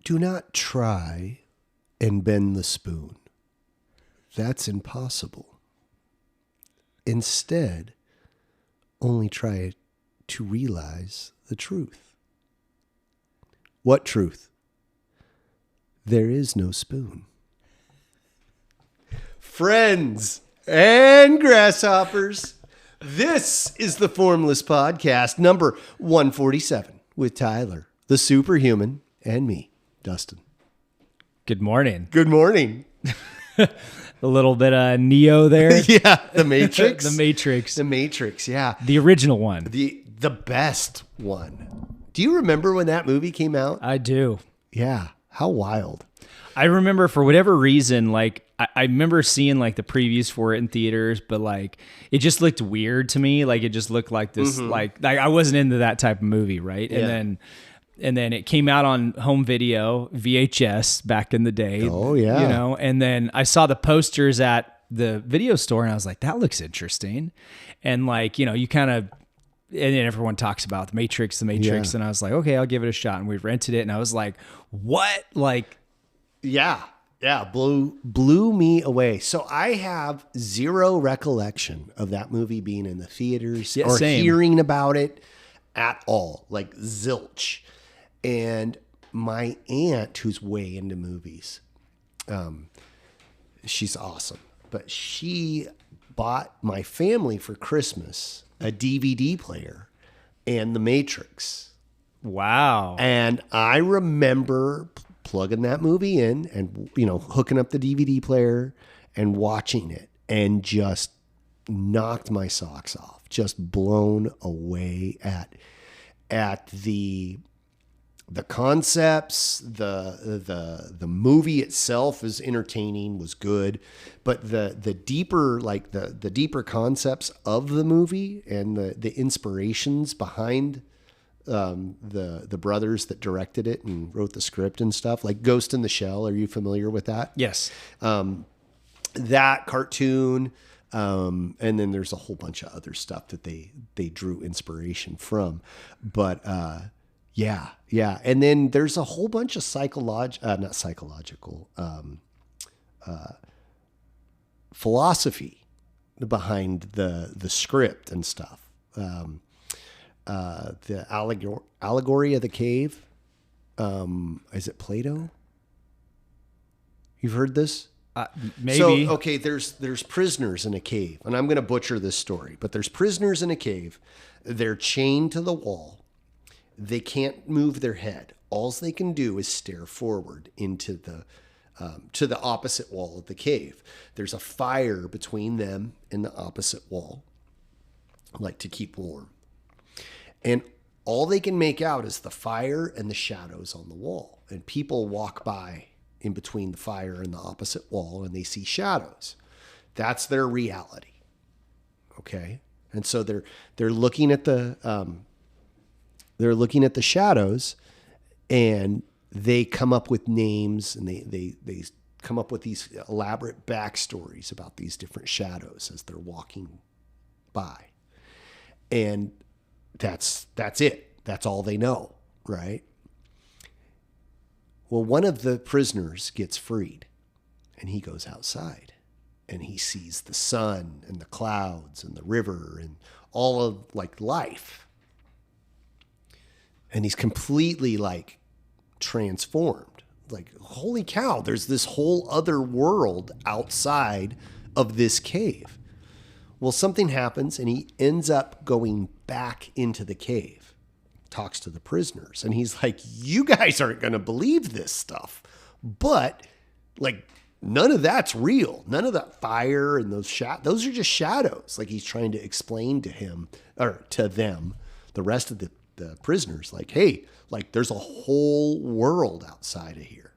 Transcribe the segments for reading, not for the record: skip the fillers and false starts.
Do not try and bend the spoon. That's impossible. Instead, only try to realize the truth. What truth? There is no spoon. Friends and grasshoppers, this is the Formless Podcast, number 147, with Tyler, the superhuman, and me, Dustin. Good morning. Good morning. A little bit of Neo there. Yeah, the Matrix. The Matrix. The Matrix, yeah. The original one. The best one. Do you remember when that movie came out? I do. Yeah. How wild. I remember for whatever reason, like, I remember seeing like the previews for it in theaters, but like it just looked weird to me. Like it just looked like this, like I wasn't into that type of movie, right? Yeah. And then it came out on home video, VHS back in the day. Oh, yeah. You know, and then I saw the posters at the video store and I was like, that looks interesting. And like, you know, you kind of, and then everyone talks about the Matrix. Yeah. And I was like, okay, I'll give it a shot. And we rented it and I was like, what? Like, Yeah. Yeah. Blew me away. So I have zero recollection of that movie being in the theaters or same. hearing about it at all. Like zilch. And my aunt, who's way into movies, she's awesome, but she bought my family for Christmas a DVD player and The Matrix. wow. And I remember plugging that movie in and, you know, hooking up the DVD player and watching it and just knocked my socks off, just blown away at the concepts. The movie itself is entertaining, was good, but the deeper, like the deeper concepts of the movie and the inspirations behind the brothers that directed it and wrote the script and stuff, like Ghost in the Shell. Are you familiar with that? Yes. That cartoon. And then there's a whole bunch of other stuff that they drew inspiration from, but, yeah. And then there's a whole bunch of philosophy behind the script and stuff. The allegory of the cave. Is it Plato? You've heard this? Maybe. So, okay, there's prisoners in a cave, and I'm going to butcher this story, but there's prisoners in a cave. They're chained to the wall. They can't move their head. All they can do is stare forward into to the opposite wall of the cave. There's a fire between them and the opposite wall, like to keep warm. And all they can make out is the fire and the shadows on the wall. And people walk by in between the fire and the opposite wall, and they see shadows. That's their reality. Okay? And so they're looking at the shadows, and they come up with names, and they come up with these elaborate backstories about these different shadows as they're walking by. And that's it. That's all they know, right? Well, one of the prisoners gets freed, and he goes outside, and he sees the sun and the clouds and the river and all of like life. And he's completely like transformed. Like, holy cow, there's this whole other world outside of this cave. Well, something happens and he ends up going back into the cave, talks to the prisoners. And he's like, you guys aren't going to believe this stuff, but like none of that's real. None of that fire and those are just shadows. Like he's trying to explain to him or to them, the rest of the prisoners, like, hey, like there's a whole world outside of here.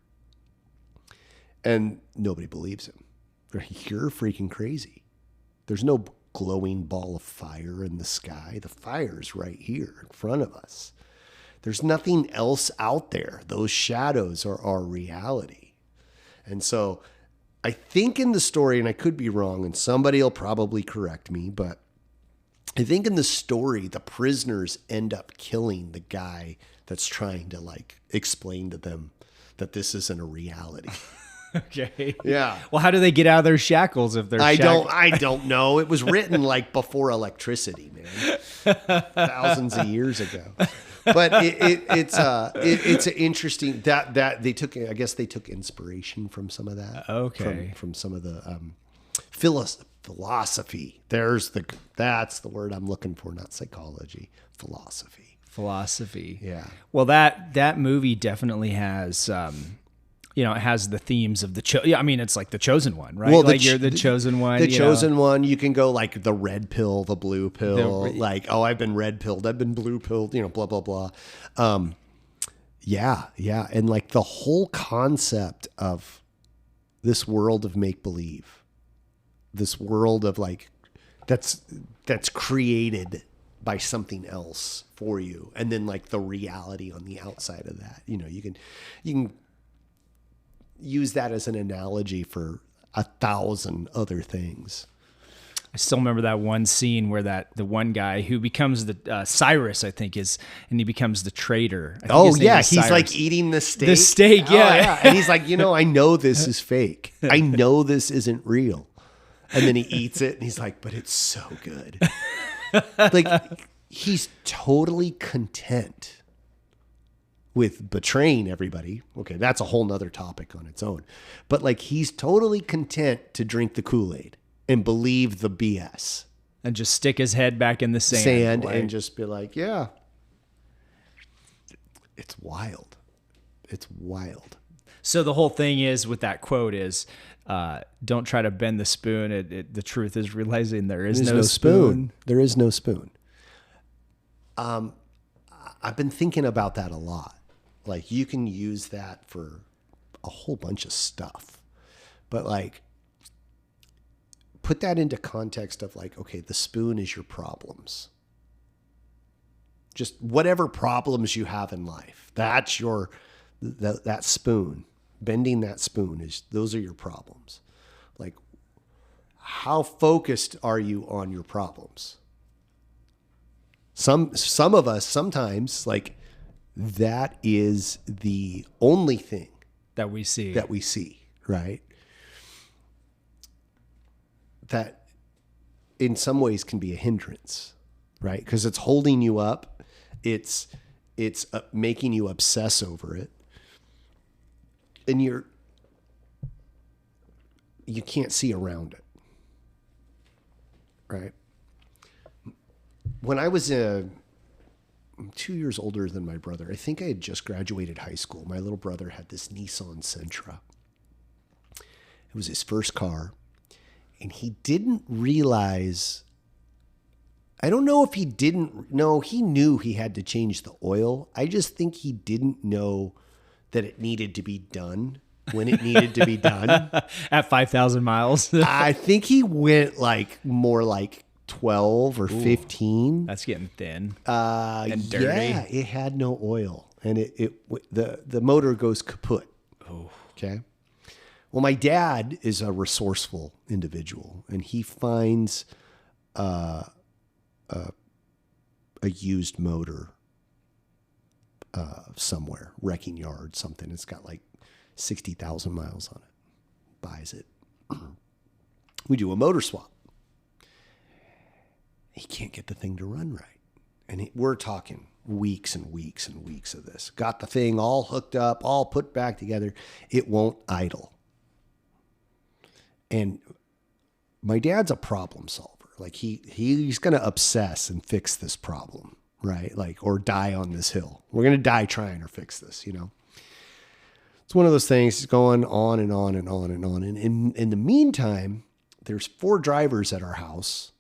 And nobody believes him. You're freaking crazy. There's no glowing ball of fire in the sky. The fire's right here in front of us. There's nothing else out there. Those shadows are our reality. And so I think in the story, and I could be wrong, and somebody will probably correct me, but I think in the story, the prisoners end up killing the guy that's trying to like explain to them that this isn't a reality. Okay. Yeah. Well, how do they get out of their shackles if they're I don't know. It was written like before electricity, man. Thousands of years ago. But it's an interesting that they took, I guess they took inspiration from some of that. Okay. From some of the philosophy. That's the word I'm looking for, not psychology. Philosophy. Yeah. Well, that movie definitely has it has the themes of it's like the chosen one, right? Well, like you're the chosen one. The chosen one, you can go like the red pill, the blue pill, I've been red pilled, I've been blue pilled, blah, blah, blah. Yeah. And like the whole concept of this world of make believe, this world of like, that's created by something else for you. And then like the reality on the outside of that, you can use that as an analogy for 1,000 other things. I still remember that one scene where the one guy who becomes the Cyrus, I think and he becomes the traitor. Oh yeah, he's like eating the steak. The steak, yeah. And he's like, I know this is fake. I know this isn't real. And then he eats it and he's like, but it's so good. Like he's totally content with betraying everybody. Okay, that's a whole nother topic on its own. But like he's totally content to drink the Kool-Aid and believe the BS. And just stick his head back in the sand. And just be like, yeah. It's wild. It's wild. So the whole thing is with that quote is, don't try to bend the spoon. The truth is realizing there is no spoon. There is no spoon. I've been thinking about that a lot. Like you can use that for a whole bunch of stuff, but like put that into context of like, okay, the spoon is your problems. Just whatever problems you have in life, that's that spoon, bending that spoon those are your problems. Like how focused are you on your problems? Some of us sometimes like that is the only thing that we see, right? That in some ways can be a hindrance, right? Because it's holding you up. It's making you obsess over it. And you can't see around it, right? When I was 2 years older than my brother, I think I had just graduated high school. My little brother had this Nissan Sentra. It was his first car. And he didn't realize, I don't know if he didn't know, he knew he had to change the oil. I just think he didn't know that it needed to be done when it needed to be done. At 5,000 miles. I think he went like more like 12 or 15. That's getting thin and dirty. Yeah, it had no oil, and the motor goes kaput. Oh, okay. Well, my dad is a resourceful individual, and he finds a used motor somewhere, wrecking yard, something. It's got like 60,000 miles on it. Buys it. We do a motor swap. He can't get the thing to run right. And we're talking weeks and weeks and weeks of this. Got the thing all hooked up, all put back together. It won't idle. And my dad's a problem solver. Like he's going to obsess and fix this problem, right? Like, or die on this hill. We're going to die trying to fix this, It's one of those things going on and on and on and on. And in the meantime, there's 4 drivers at our house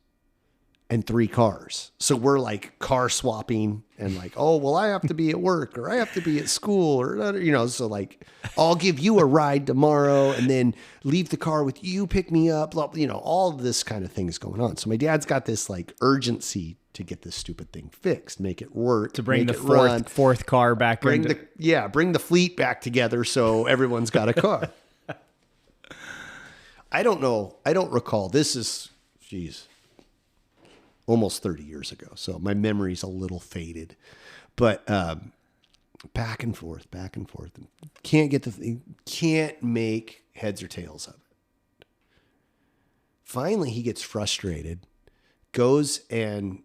and 3 cars. So we're like car swapping and like, oh, well, I have to be at work or I have to be at school or, so like, I'll give you a ride tomorrow and then leave the car with you, pick me up, all of this kind of thing is going on. So my dad's got this like urgency to get this stupid thing fixed, make it work, to bring the fourth car back. Bring the fleet back together. So everyone's got a car. I don't know. I don't recall. This is, almost 30 years ago. So my memory's a little faded, but back and forth. Can't get the thing, can't make heads or tails of it. Finally, he gets frustrated, goes and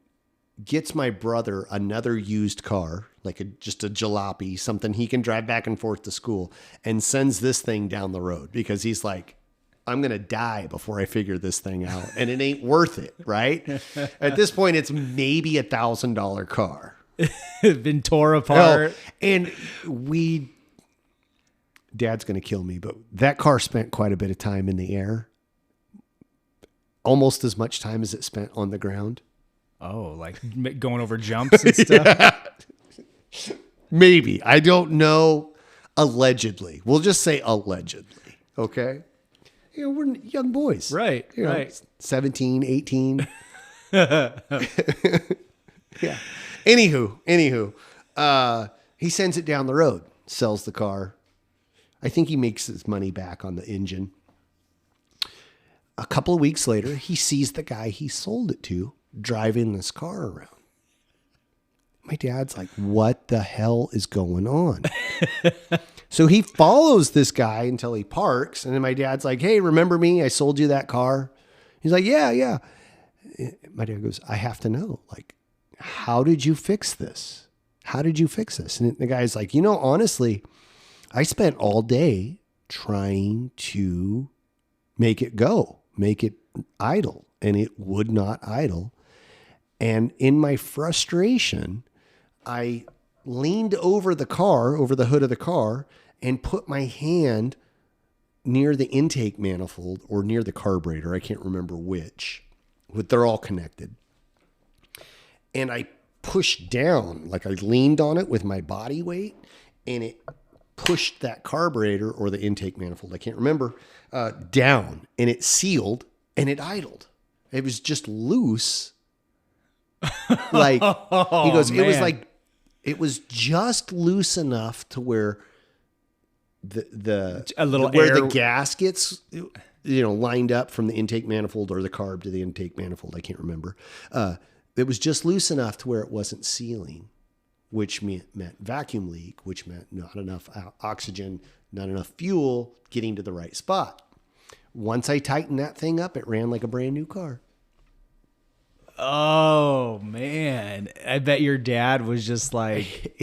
gets my brother another used car, like just a jalopy, something he can drive back and forth to school, and sends this thing down the road because he's like, I'm going to die before I figure this thing out. And it ain't worth it, right? At this point, it's maybe $1,000 car. Been tore apart. Hell, and Dad's going to kill me, but that car spent quite a bit of time in the air. Almost as much time as it spent on the ground. Oh, like going over jumps and stuff? Yeah. Maybe. I don't know. Allegedly. We'll just say allegedly. Okay? We're young boys. Right, right. 17, 18. Yeah. Anywho, he sends it down the road, sells the car. I think he makes his money back on the engine. A couple of weeks later, he sees the guy he sold it to driving this car around. My dad's like, what the hell is going on? So he follows this guy until he parks. And then my dad's like, hey, remember me? I sold you that car. He's like, yeah. My dad goes, I have to know, like, how did you fix this? How did you fix this? And the guy's like, honestly, I spent all day trying to make it go, make it idle, and it would not idle. And in my frustration, I leaned over the hood of the car, and put my hand near the intake manifold or near the carburetor. I can't remember which, but they're all connected. And I pushed down, like I leaned on it with my body weight, and it pushed that carburetor or the intake manifold, I can't remember, down, and it sealed and it idled. It was just loose. Like, he goes, man. It was just loose enough to where the gaskets, lined up from the intake manifold or the carb to the intake manifold. I can't remember. It was just loose enough to where it wasn't sealing, which meant vacuum leak, which meant not enough oxygen, not enough fuel getting to the right spot. Once I tightened that thing up, it ran like a brand new car. Oh, man. I bet your dad was just like...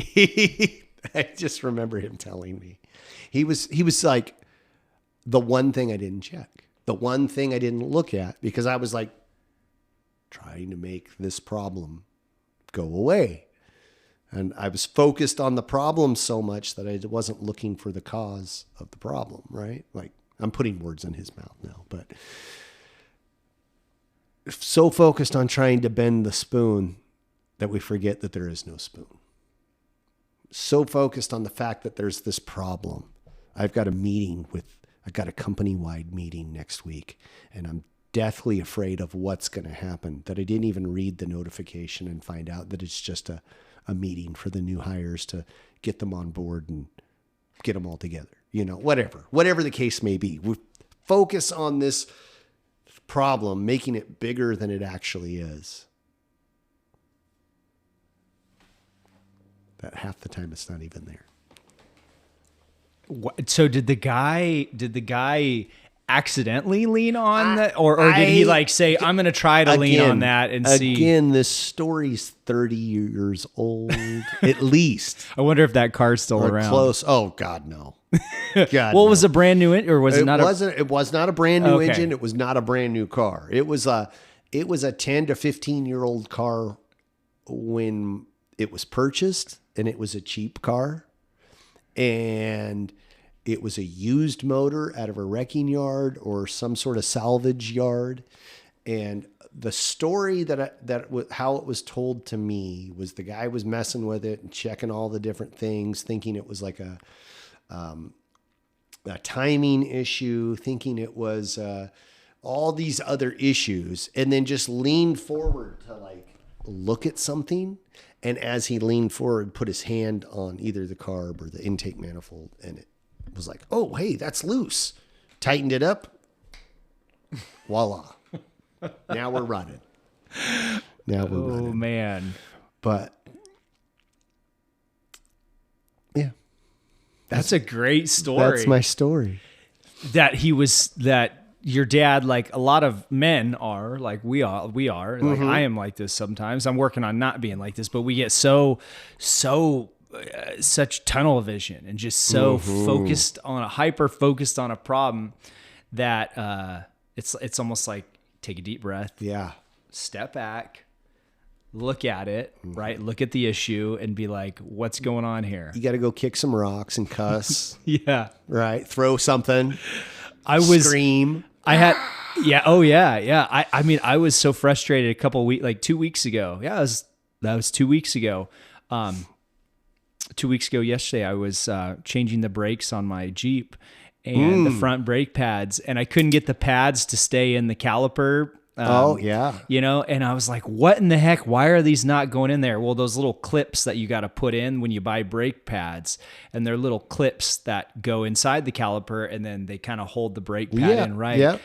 I just remember him telling me. He was like, the one thing I didn't check. The one thing I didn't look at, because I was like trying to make this problem go away. And I was focused on the problem so much that I wasn't looking for the cause of the problem, right? Like, I'm putting words in his mouth now, but... so focused on trying to bend the spoon that we forget that there is no spoon. So focused on the fact that there's this problem. I've got a company-wide meeting next week, and I'm deathly afraid of what's going to happen, that I didn't even read the notification and find out that it's just a meeting for the new hires to get them on board and get them all together. Whatever the case may be. We focus on this problem, making it bigger than it actually is. That half the time it's not even there. So did the guy accidentally lean on that, or did he like say, I'm going to try to lean on that and see? Again, this story's 30 years old, at least. I wonder if that car's still around. Close. Oh God, no. Was a brand new or was it not? It was not a brand new engine. It was not a brand new car. It was a 10 to 15 year old car when it was purchased, and it was a cheap car, and it was a used motor out of a wrecking yard or some sort of salvage yard. And the story how it was told to me was the guy was messing with it and checking all the different things, thinking it was like a timing issue, thinking it was all these other issues, and then just leaned forward to like look at something. And as he leaned forward, put his hand on either the carb or the intake manifold, and it was like, oh, hey, that's loose. Tightened it up. Voila. Now we're running. Oh, man. But That's a great story. That's my story. That your dad, like a lot of men are, like we are, like I am like this sometimes. I'm working on not being like this, but we get such tunnel vision and just so hyper focused on a problem that it's almost like take a deep breath. Yeah. Step back, look at it, right? Look at the issue and be like, what's going on here? You got to go kick some rocks and cuss. Yeah. Right. Throw something. Scream. I had, yeah. Oh yeah. Yeah. I mean, I was so frustrated a couple of weeks, like 2 weeks ago. Yeah. That was 2 weeks ago. 2 weeks ago yesterday, I was changing the brakes on my Jeep and the front brake pads, and I couldn't get the pads to stay in the caliper. And I was like, what in the heck? Why are these not going in there? Well, those little clips that you got to put in when you buy brake pads, and they're little clips that go inside the caliper, and then they kind of hold the brake pad in, right? Yeah.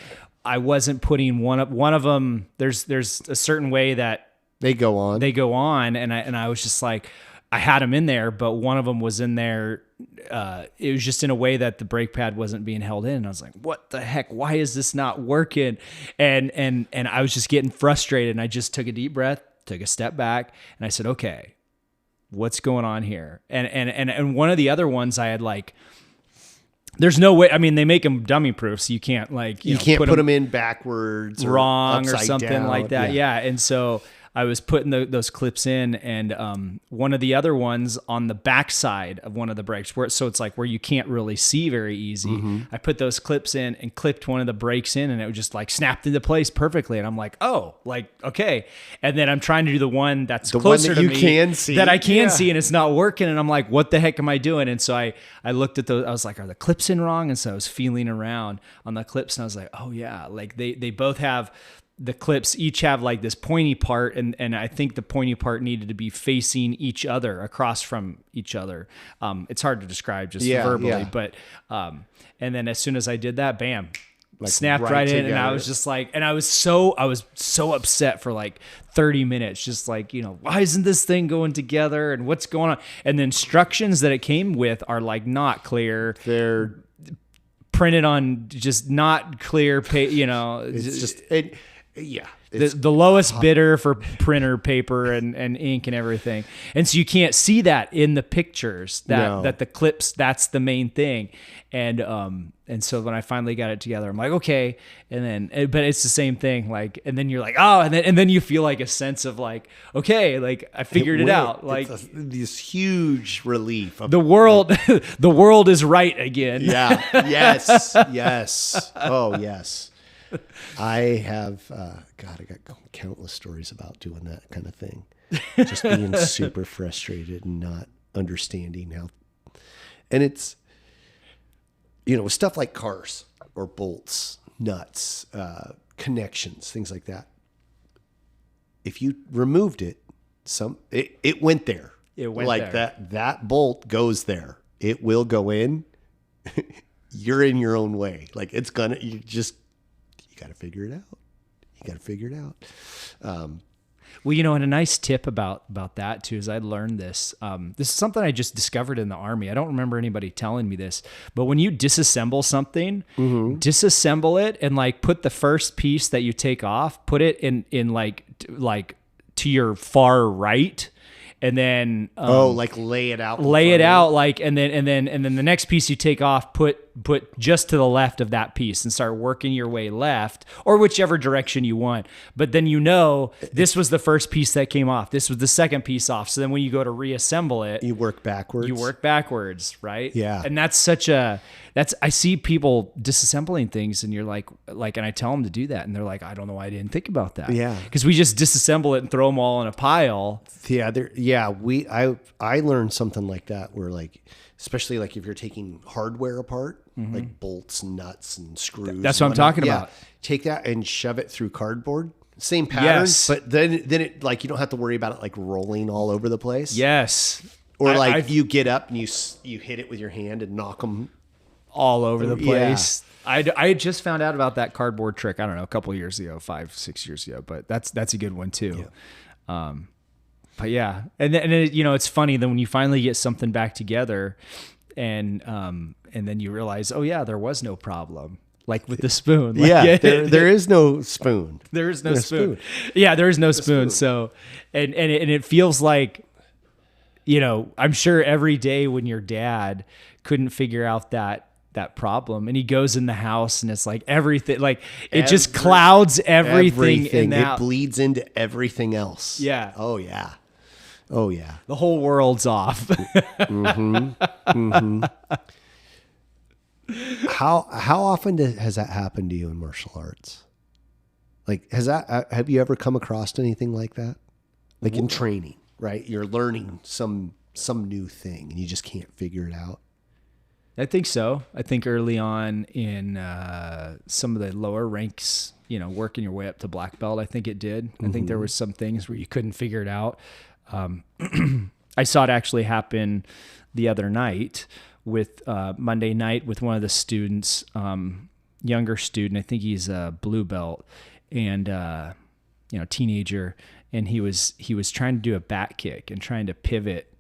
I wasn't putting one of them. There's a certain way that they go on, and I was just like, I had them in there, but one of them was in there. It was just in a way that the brake pad wasn't being held in. And I was like, what the heck? Why is this not working? And I was just getting frustrated, and I just took a deep breath, took a step back, and I said, okay, what's going on here? And one of the other ones I had like, there's no way. I mean, they make them dummy proof, so you can't like, you can't put them in backwards or wrong or something down. like that. Yeah. And so I was putting those clips in, and one of the other ones on the backside of one of the brakes, so it's like where you can't really see very easy. I put those clips in and clipped one of the brakes in, and it was just like snapped into place perfectly. And I'm like, oh, like, okay. And then I'm trying to do the one that's closer to me that I can see, and it's not working. And I'm like, what the heck am I doing? And so I looked at those. I was like, are the clips in wrong? And so I was feeling around on the clips, and I was like, oh yeah, like they both have. The clips each have like this pointy part, and I think the pointy part needed to be facing each other, across from each other. It's hard to describe just verbally, but and then as soon as I did that, bam, like snapped right in, and I was just like, and I was so upset for like 30 minutes, just like, why isn't this thing going together, and what's going on? And the instructions that it came with are like not clear. They're printed on just not clear it's just the lowest bidder for printer paper and ink and everything. And so you can't see that in the pictures that the clips, that's the main thing. And so when I finally got it together, I'm like, okay. And then, but it's the same thing. Like, and then you're like, oh, and then you feel like a sense of like, okay, like I figured it out. Like this huge relief of the world, the world is right again. Yeah. Yes. Oh yes. I have, I got countless stories about doing that kind of thing. Just being super frustrated and not understanding how, and it's, with stuff like cars or bolts, nuts, connections, things like that. If you removed it, it went there. It went like there. that bolt goes there. It will go in. You're in your own way. Like you got to figure it out. Well, and a nice tip about that too is I learned this. This is something I just discovered in the Army. I don't remember anybody telling me this, but when you disassemble something, disassemble it and like put the first piece that you take off, put it in like to your far right. And then lay it out, like, and then the next piece you take off, put just to the left of that piece and start working your way left or whichever direction you want. But then this was the first piece that came off. This was the second piece off. So then when you go to reassemble it, you work backwards, right? Yeah. And I see people disassembling things, and you're like, and I tell them to do that, and they're like, I don't know why I didn't think about that. Yeah. Because we just disassemble it and throw them all in a pile. Yeah. I learned something like that where like, especially like if you're taking hardware apart, like bolts, nuts, and screws. That's what I'm talking about. Take that and shove it through cardboard. Same pattern, but then it like you don't have to worry about it like rolling all over the place. Yes. Or you get up and you hit it with your hand and knock them all over the place. Yeah. I just found out about that cardboard trick, I don't know, a couple of years ago, 5-6 years ago, but that's a good one too. Yeah. But yeah, and then it's funny that when you finally get something back together, and then you realize, oh yeah, there was no problem. Like with the spoon. Like, Yeah, there is no spoon. There is no spoon. Yeah, there is no spoon. So, and it feels like, I'm sure every day when your dad couldn't figure out that problem, and he goes in the house and it's like everything, like it just clouds everything. It bleeds into everything else. Yeah. Oh yeah. The whole world's off. How often has that happened to you in martial arts? Like, have you ever come across anything like that? Like in training, right? You're learning some new thing and you just can't figure it out. I think so. I think early on in some of the lower ranks, working your way up to black belt, I think it did. I think there was some things where you couldn't figure it out. I saw it actually happen the other night with Monday night with one of the students, younger student. I think he's a blue belt and teenager, and he was trying to do a back kick and trying to pivot.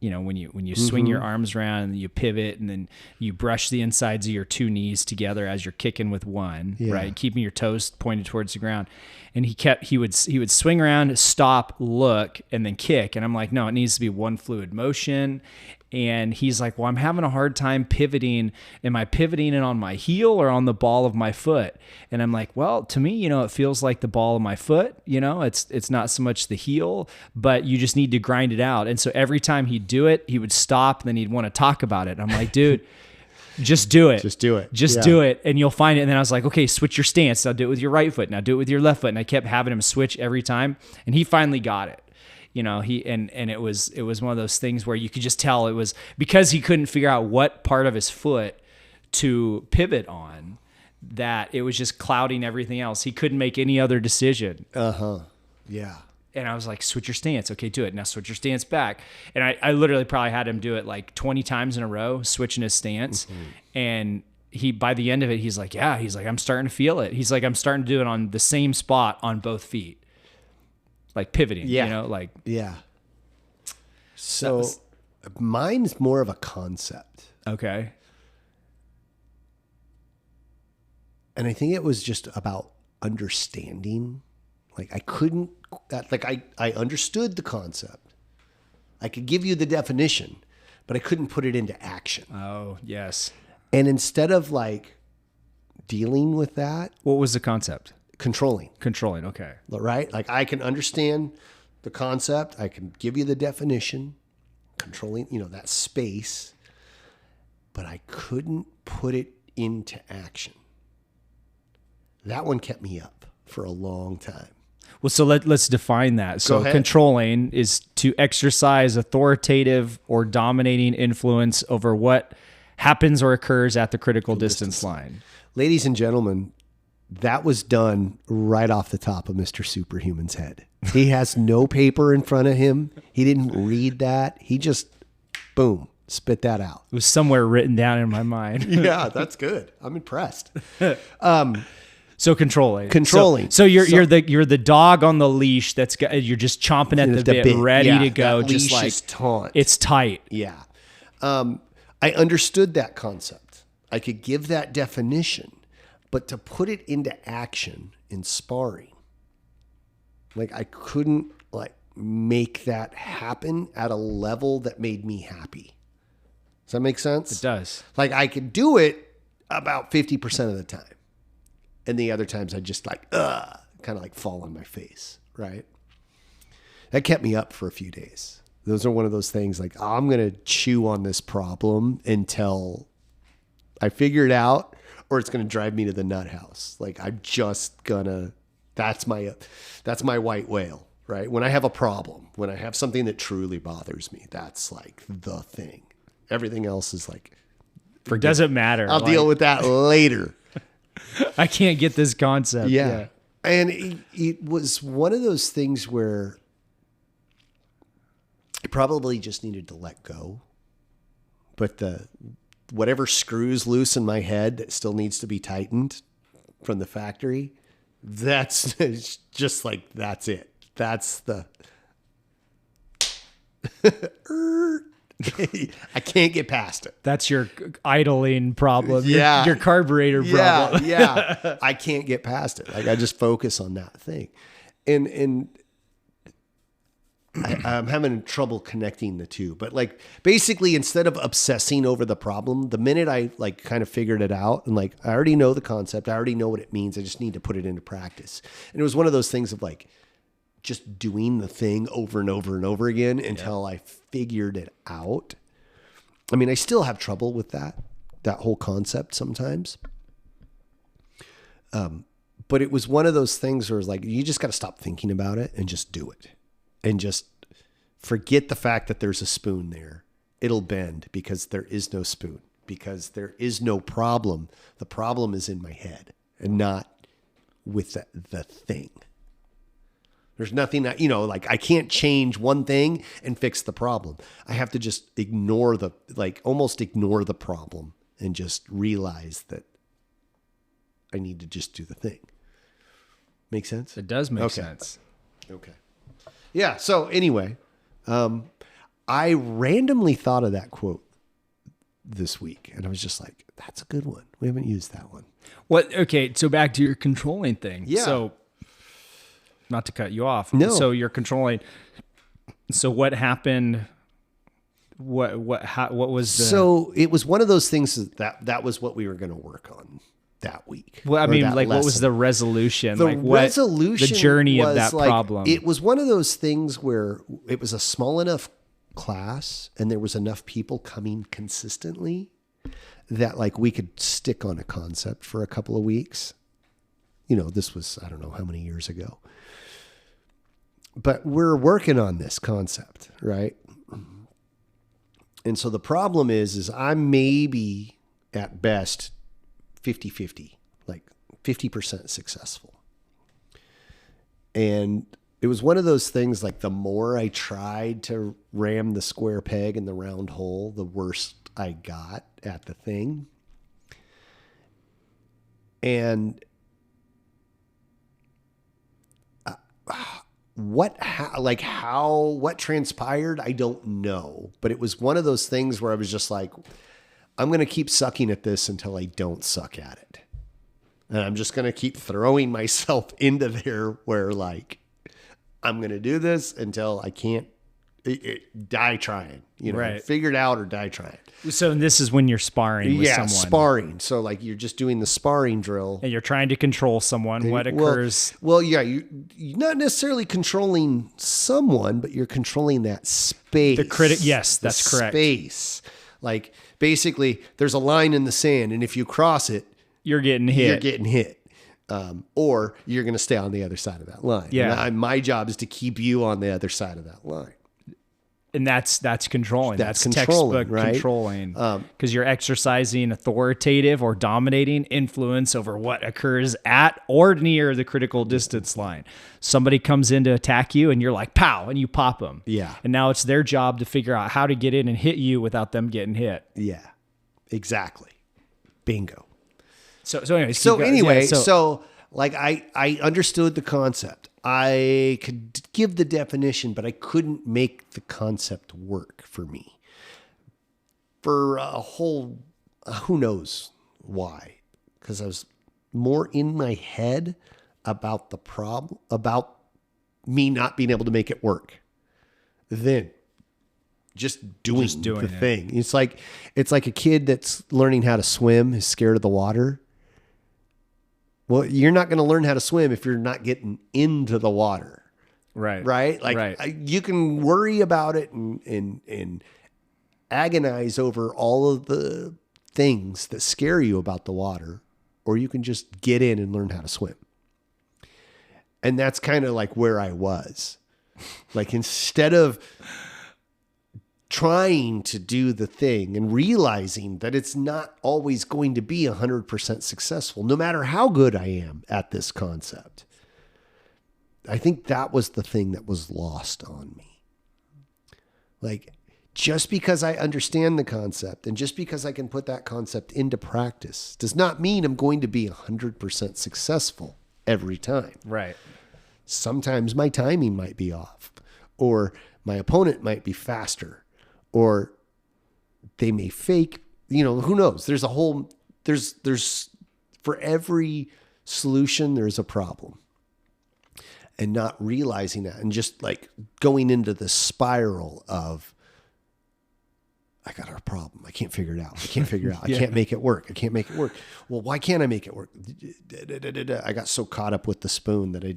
When you swing your arms around and you pivot and then you brush the insides of your two knees together as you're kicking with one, right? Keeping your toes pointed towards the ground. And he would swing around, stop, look, and then kick. And I'm like, no, it needs to be one fluid motion. And he's like, well, I'm having a hard time pivoting. Am I pivoting it on my heel or on the ball of my foot? And I'm like, well, to me, it feels like the ball of my foot. It's not so much the heel, but you just need to grind it out. And so every time he'd do it, he would stop and then he'd want to talk about it. And I'm like, dude, just do it. Just do it. Do it. And you'll find it. And then I was like, okay, switch your stance. Now do it with your right foot. Now do it with your left foot. And I kept having him switch every time. And he finally got it. It was one of those things where you could just tell it was because he couldn't figure out what part of his foot to pivot on, that it was just clouding everything else. He couldn't make any other decision. Yeah. And I was like, switch your stance. Okay, do it. Now switch your stance back. And I literally probably had him do it like 20 times in a row, switching his stance. And by the end of it, he's like, I'm starting to feel it. He's like, I'm starting to do it on the same spot on both feet. Like pivoting, Yeah. So mine's more of a concept. Okay. And I think it was just about understanding. Like I understood the concept. I could give you the definition, but I couldn't put it into action. Oh, yes. And instead of like dealing with that. What was the concept? Controlling, okay. Right? Like I can understand the concept. I can give you the definition, controlling, that space, but I couldn't put it into action. That one kept me up for a long time. Well, so let's define that. So controlling is to exercise authoritative or dominating influence over what happens or occurs at the critical distance line. Ladies and gentlemen, that was done right off the top of Mr. Superhuman's head. He has no paper in front of him. He didn't read that. He just, boom, spit that out. It was somewhere written down in my mind. Yeah, that's good. I'm impressed. So controlling. So you're the dog on the leash you're just chomping at the bit, ready to go. That just leash like is taut. It's tight. Yeah. I understood that concept. I could give that definition. But to put it into action in sparring, like I couldn't make that happen at a level that made me happy. Does that make sense? It does. Like I could do it about 50% of the time. And the other times I just kind of fall on my face, right? That kept me up for a few days. Those are one of those things like, I'm going to chew on this problem until I figure it out. Or it's going to drive me to the nut house. Like I'm just gonna, that's my white whale, right? When I have a problem, when I have something that truly bothers me, that's like the thing. Everything else is like, it doesn't matter. I'll deal with that later. I can't get this concept. Yeah. And it was one of those things where I probably just needed to let go. But whatever screws loose in my head that still needs to be tightened from the factory, that's just like, that's it. That's the, I can't get past it. That's your idling problem. Yeah. Your carburetor problem. Yeah. I can't get past it. Like I just focus on that thing. And I'm having trouble connecting the two, but like basically instead of obsessing over the problem, the minute I like kind of figured it out and like, I already know the concept. I already know what it means. I just need to put it into practice. And it was one of those things of like just doing the thing over and over and over again until I figured it out. I mean, I still have trouble with that whole concept sometimes. But it was one of those things where it's like, you just got to stop thinking about it and just do it. And just forget the fact that there's a spoon there. It'll bend because there is no spoon, because there is no problem. The problem is in my head and not with the thing. There's nothing that, like I can't change one thing and fix the problem. I have to just almost ignore the problem and just realize that I need to just do the thing. Make sense? It does make sense. Okay. Yeah. So anyway, I randomly thought of that quote this week and I was just like, that's a good one. We haven't used that one. What? Okay. So back to your controlling thing. Yeah. So not to cut you off. No. So you're controlling. So what happened? What was the... So it was one of those things that was what we were going to work on that week. Well, I mean, like what was the resolution? The like resolution, the journey of was that like, problem. It was one of those things where it was a small enough class and there was enough people coming consistently that like we could stick on a concept for a couple of weeks. This was, I don't know how many years ago, but we're working on this concept, right? And so the problem is I'm maybe at best 50-50, like 50% successful. And it was one of those things like the more I tried to ram the square peg in the round hole, the worse I got at the thing. And what transpired, I don't know. But it was one of those things where I was just like, I'm going to keep sucking at this until I don't suck at it. And I'm just going to keep throwing myself into there where like, I'm going to do this until I can't die trying, right. Figure it out or die trying. So this is when you're sparring with someone. Sparring. So like you're just doing the sparring drill. And you're trying to control someone. What occurs? Well, yeah, you're not necessarily controlling someone, but you're controlling that space. Yes, that's correct. Space. Like basically there's a line in the sand and if you cross it, you're getting hit. Or you're going to stay on the other side of that line. Yeah. And my job is to keep you on the other side of that line. And that's controlling. That's controlling, textbook right? Controlling. Because you're exercising authoritative or dominating influence over what occurs at or near the critical distance line. Somebody comes in to attack you and you're like, pow, and you pop them. Yeah. And now it's their job to figure out how to get in and hit you without them getting hit. Yeah, exactly. Bingo. So like I understood the concept. I could give the definition, but I couldn't make the concept work for me. For a whole, who knows why? Because I was more in my head about the problem, about me not being able to make it work than just doing the thing. It's like a kid that's learning how to swim is scared of the water. Well, you're not going to learn how to swim if you're not getting into the water. Right. Right. Like you can worry about it and agonize over all of the things that scare you about the water, or you can just get in and learn how to swim. And that's kind of like where I was. Like instead of trying to do the thing and realizing that it's not always going to be 100% successful, no matter how good I am at this concept. I think that was the thing that was lost on me. Like, just because I understand the concept and just because I can put that concept into practice does not mean I'm going to be 100% successful every time. Right. Sometimes my timing might be off, or my opponent might be faster, or They may fake, who knows? There's for every solution, there's a problem. And not realizing that and just like going into the spiral of, I got a problem. I can't figure it out. I can't make it work. Well, why can't I make it work? I got so caught up with the spoon that I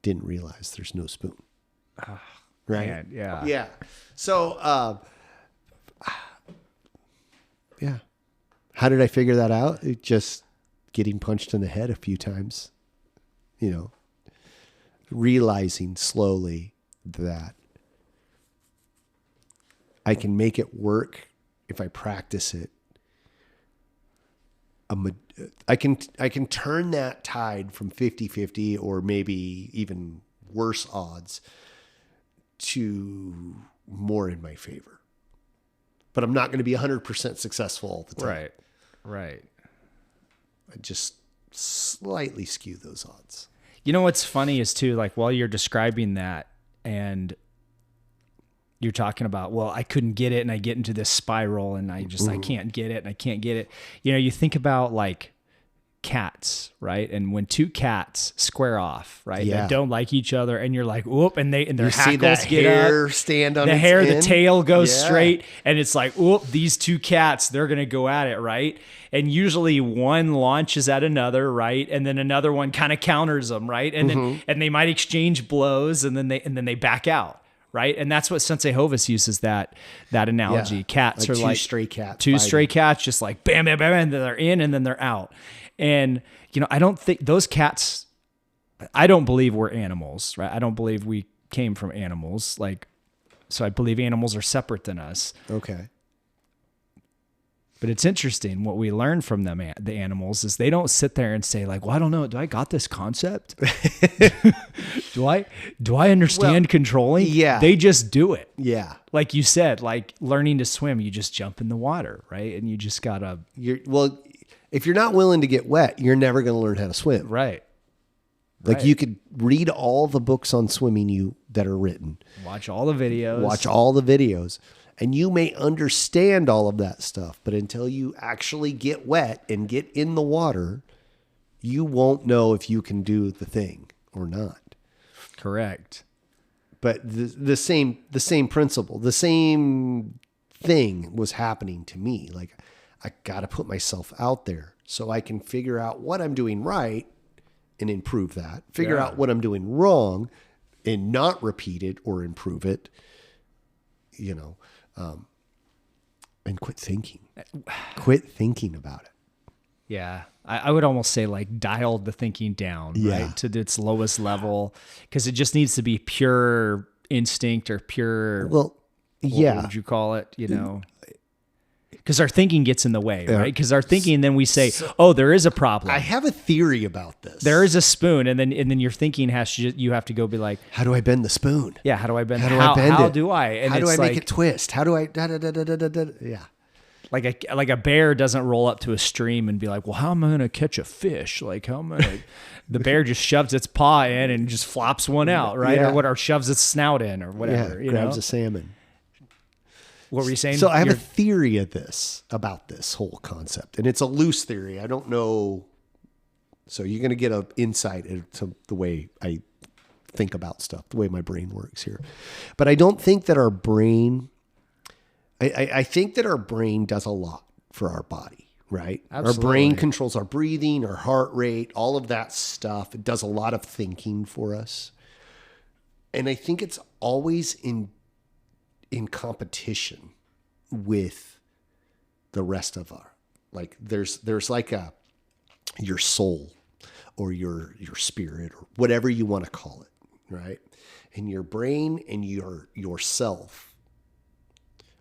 didn't realize there's no spoon. Right? Man, yeah. Yeah. So, yeah. How did I figure that out? Just getting punched in the head a few times, realizing slowly that I can make it work if I practice it. I can turn that tide from 50-50 or maybe even worse odds to more in my favor. But I'm not going to be 100% successful all the time. Right. I just slightly skew those odds. You know what's funny is too, like while you're describing that and you're talking about, well, I couldn't get it and I get into this spiral and I can't get it and I can't get it. You think about like cats, right? And when two cats square off, right? Yeah. They don't like each other and you're like, whoop, and their you hackles see that get hair up. Stand on the its hair, end. the tail goes Yeah. straight and it's like, whoop, these two cats, they're going to go at it, right? And usually one launches at another, right? And then another one kind of counters them, right? And then they might exchange blows and then they back out. Right. And that's what Sensei Hovis uses that analogy. Yeah. Cats are like two stray cats, just like bam, bam, bam, and then they're in and then they're out. And, I don't think those cats, I don't believe we're animals, right? I don't believe we came from animals. So I believe animals are separate than us. Okay. But it's interesting what we learn from them, the animals, is they don't sit there and say like, well, I don't know. Do I got this concept? Do I understand controlling? Yeah. They just do it. Yeah. Like you said, like learning to swim, you just jump in the water, right? And you just gotta. If you're not willing to get wet, you're never going to learn how to swim. Right. Like you could read all the books on swimming that are written. Watch all the videos. And you may understand all of that stuff, but until you actually get wet and get in the water, you won't know if you can do the thing or not. Correct. But the same principle, the same thing was happening to me. Like I got to put myself out there so I can figure out what I'm doing right and improve that. Figure out what I'm doing wrong and not repeat it or improve it. And quit thinking about it. Yeah. I would almost say like dial the thinking down, right? To its lowest level. Cause it just needs to be pure instinct or pure. Well, what would you call it? Because our thinking gets in the way, right? Because our thinking, then we say, "Oh, there is a problem." I have a theory about this. There is a spoon, and then your thinking you have to go be like, "How do I bend the spoon?" Yeah, how do I bend? How do I bend it? How do I? And how do I like, make it twist? How do I? Yeah. Like a bear doesn't roll up to a stream and be like, "Well, how am I going to catch a fish?" Like, how am I? Gonna... The bear just shoves its paw in and just flops one out, right? Yeah. Or shoves its snout in, or whatever. Yeah, grabs a salmon. What were you saying? So I have a theory about this whole concept, and it's a loose theory. I don't know. So you're going to get an insight into the way I think about stuff, the way my brain works here. But I don't think that our brain, I think that our brain does a lot for our body, right? Absolutely. Our brain controls our breathing, our heart rate, all of that stuff. It does a lot of thinking for us. And I think it's always in competition with the rest of our, like there's like your soul or your spirit or whatever you want to call it, right? And your brain and yourself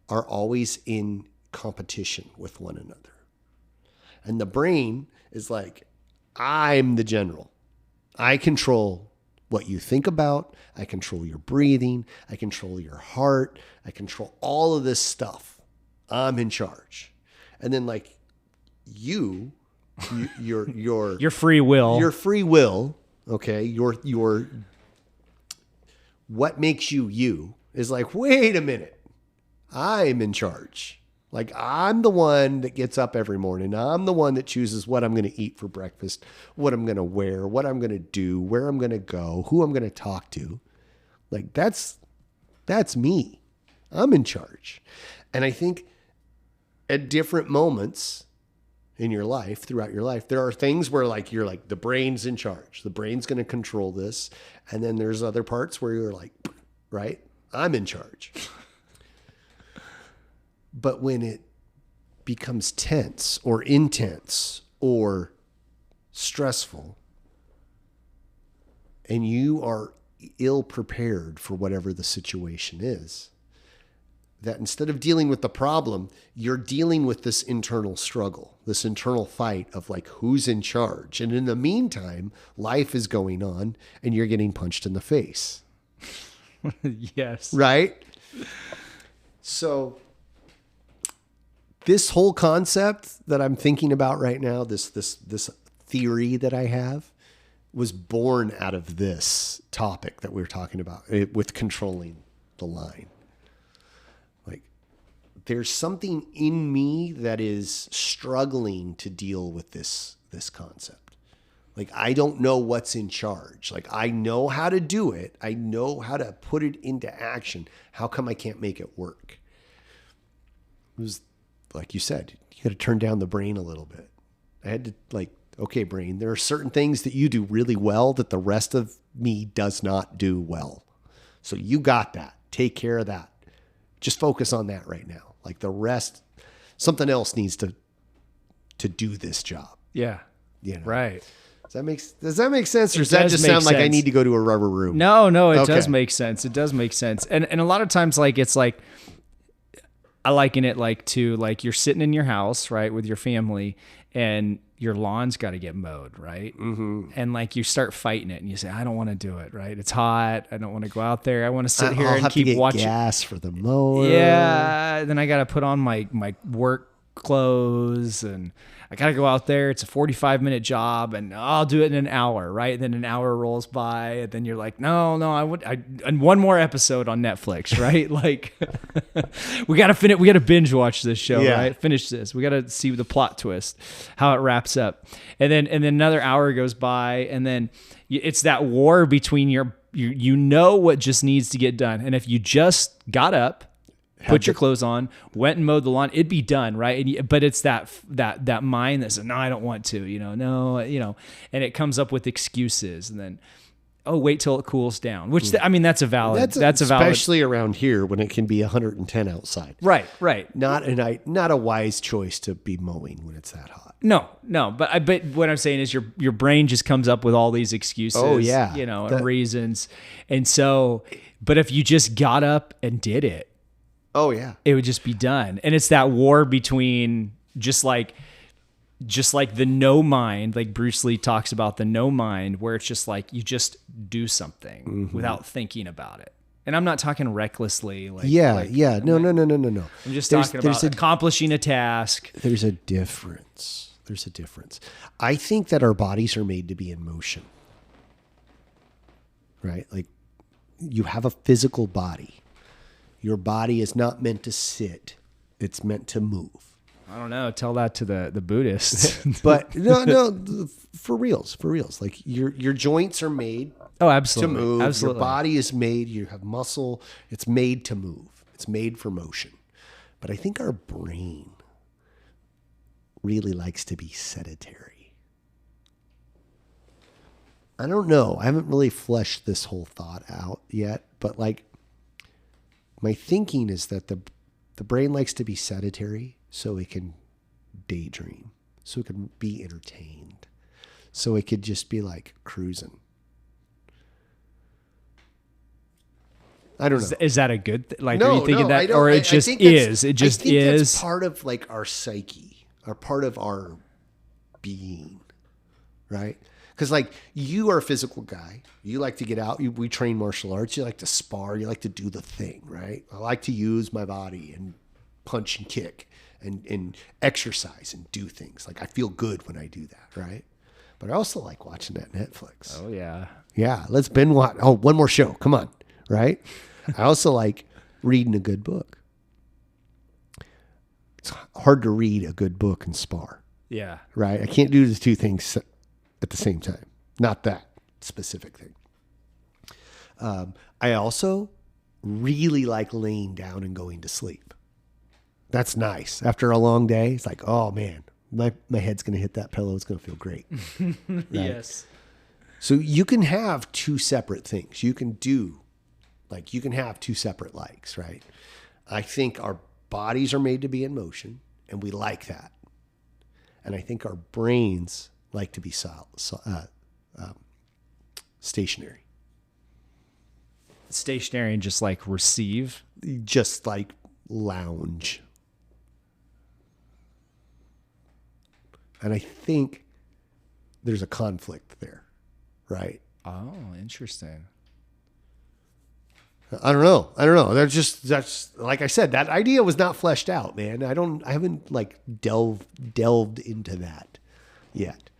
are always in competition with one another. And the brain is like, I'm the general. I control what you think about. I control your breathing. I control your heart. I control all of this stuff. I'm in charge. And then like your free will, okay, your what makes you is like, wait a minute. I'm in charge. Like, I'm the one that gets up every morning. I'm the one that chooses what I'm going to eat for breakfast, what I'm going to wear, what I'm going to do, where I'm going to go, who I'm going to talk to. Like, that's me. I'm in charge. And I think at different moments in your life, throughout your life, there are things where like, you're like, the brain's in charge. The brain's going to control this. And then there's other parts where you're like, right? I'm in charge. But when it becomes tense or intense or stressful, and you are ill prepared for whatever the situation is, that instead of dealing with the problem, you're dealing with this internal struggle, this internal fight of like, who's in charge? And in the meantime, life is going on and you're getting punched in the face. Yes. Right? So this whole concept that I'm thinking about right now, this theory that I have, was born out of this topic that we were talking about with controlling the line. Like, there's something in me that is struggling to deal with this concept. Like, I don't know what's in charge. Like, I know how to do it. I know how to put it into action. How come I can't make it work? It was, like you said, you got to turn down the brain a little bit. I had to like, okay, brain, there are certain things that you do really well that the rest of me does not do well. So you got that. Take care of that. Just focus on that right now. Like the rest, something else needs to do this job. Yeah. You know? Right. Does that make sense? Or does that just sound like I need to go to a rubber room? No, it does make sense. It does make sense. And a lot of times, like, it's like, I liken it like to like you're sitting in your house, right, with your family, and your lawn's got to get mowed, right? Mm-hmm. And like you start fighting it, and you say, "I don't want to do it, right? It's hot. I don't want to go out there. I want to sit here and keep watching." Gas for the mower. Yeah. Then I got to put on my work clothes, and I got to go out there. It's a 45-minute job, and I'll do it in an hour, right? And then an hour rolls by, and then you're like, no, and one more episode on Netflix, right? Like, we got to finish. We got to binge watch this show, right? Finish this. We got to see the plot twist, how it wraps up, and then another hour goes by, and then it's that war between you know what just needs to get done, and if you just got up, put your clothes on, went and mowed the lawn, it'd be done, right? But it's that mind that says, no, I don't want to, and it comes up with excuses, and then, wait till it cools down, which that's a valid. Especially around here when it can be 110 outside. Right. Not a wise choice to be mowing when it's that hot. No. But what I'm saying is your brain just comes up with all these excuses. Oh yeah. And reasons, and so, but if you just got up and did it. Oh yeah. It would just be done. And it's that war between just like the no mind, like Bruce Lee talks about the no mind, where it's just like you just do something without thinking about it. And I'm not talking recklessly. No. I'm just talking about accomplishing a task. There's a difference. I think that our bodies are made to be in motion. Right? Like you have a physical body. Your body is not meant to sit. It's meant to move. I don't know. Tell that to the Buddhists. But no, for reals. Like your joints are made absolutely. to move. Absolutely. Your body is made, you have muscle. It's made to move. It's made for motion. But I think our brain really likes to be sedentary. I don't know. I haven't really fleshed this whole thought out yet, but like, my thinking is that the brain likes to be sedentary so it can daydream, so it can be entertained, so it could just be like cruising. I don't know. Is that a good thing? Like, no, are you thinking that, or it just is? It just is. That's part of like our psyche, or part of our being, right? Because like you are a physical guy. You like to get out. We train martial arts. You like to spar. You like to do the thing, right? I like to use my body and punch and kick and exercise and do things. Like I feel good when I do that, right? But I also like watching that Netflix. Oh, yeah. Yeah, let's binge watch. Oh, one more show. Come on, right? I also like reading a good book. it's hard to read a good book and spar, Yeah. right? I can't do the two things at the same time. Not that specific thing. I also really like laying down and going to sleep. That's nice. After a long day, it's like, oh man, my head's going to hit that pillow. It's going to feel great. Right? Yes. So you can have two separate things. You can have two separate likes, right? I think our bodies are made to be in motion, and we like that. And I think our brains like to be stationary. Stationary and just like receive. Just like lounge. And I think there's a conflict there, right? Oh, interesting. I don't know. That's like I said, that idea was not fleshed out, man. I haven't like delved into that yet.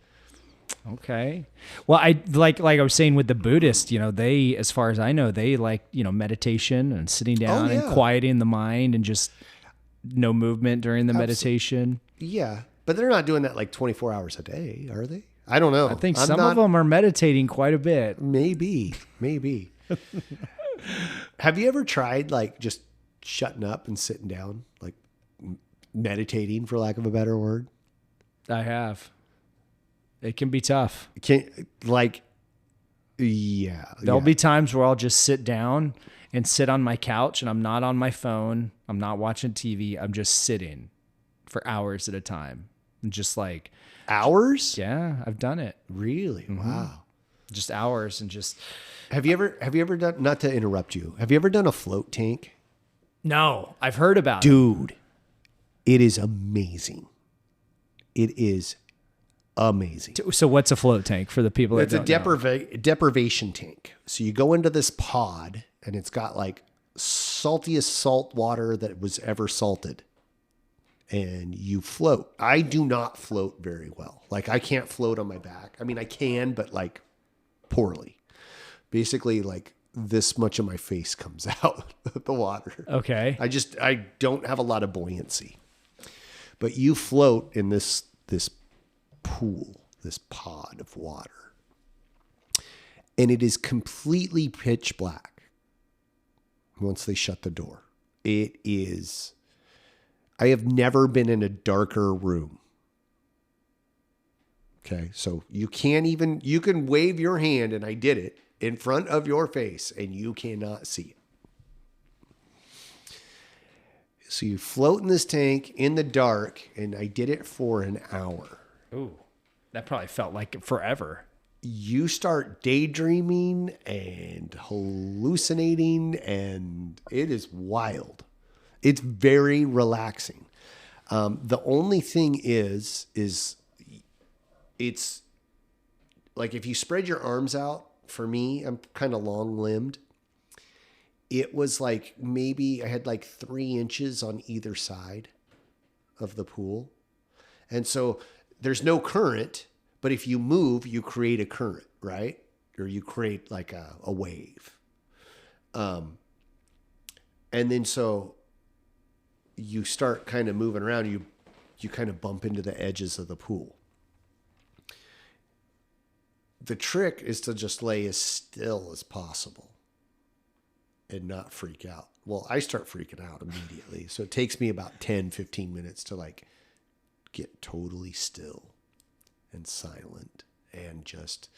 Okay. Well, I like I was saying with the Buddhists, they, as far as I know, they like, meditation and sitting down and quieting the mind and just no movement during the meditation. Yeah. But they're not doing that like 24 hours a day, are they? I don't know. I think some of them are meditating quite a bit. Maybe. Have you ever tried like just shutting up and sitting down, like meditating, for lack of a better word? I have. It can be tough. There'll be times where I'll just sit down and sit on my couch and I'm not on my phone. I'm not watching TV. I'm just sitting for hours at a time. And just like hours? Yeah, I've done it. Really? Mm-hmm. Wow. Just hours and just. Have you ever done, not to interrupt you, have you ever done a float tank? No, I've heard about it. Dude, it is amazing. It is amazing. So what's a float tank for the people that don't know? It's a deprivation tank. So you go into this pod and it's got like saltiest salt water that was ever salted. And you float. I do not float very well. Like I can't float on my back. I mean, I can, but like poorly. Basically, like this much of my face comes out of the water. Okay. I don't have a lot of buoyancy. But you float in this pool, this pod of water. And it is completely pitch black once they shut the door. It is. I have never been in a darker room. Okay, so you can wave your hand, and I did it, in front of your face, and you cannot see it. So you float in this tank in the dark, and I did it for an hour. Ooh, that probably felt like forever. You start daydreaming and hallucinating, and it is wild. It's very relaxing. The only thing is it's like if you spread your arms out, for me, I'm kind of long limbed. It was like maybe I had like 3 inches on either side of the pool. And so there's no current, but if you move, you create a current, right? Or you create like a wave. And then so you start kind of moving around, you kind of bump into the edges of the pool. The trick is to just lay as still as possible and not freak out. Well, I start freaking out immediately. So it takes me about 10, 15 minutes to like get totally still and silent and just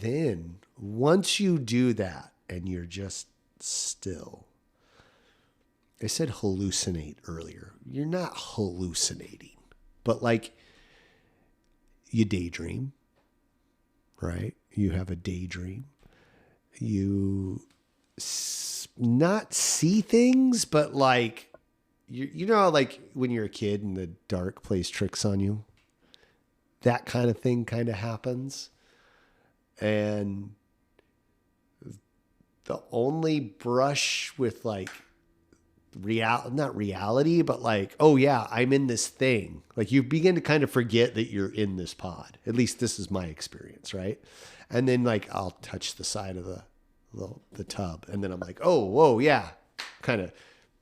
then once you do that and you're just still, I said hallucinate earlier. You're not hallucinating, but like you daydream, right? You have a daydream. You not see things, but like, you know, like when you're a kid and the dark plays tricks on you, that kind of thing kind of happens. And the only brush with like not reality, but like, oh yeah, I'm in this thing. Like you begin to kind of forget that you're in this pod. At least this is my experience, right? And then like I'll touch the side of the tub. And then I'm like, oh, whoa, yeah. Kind of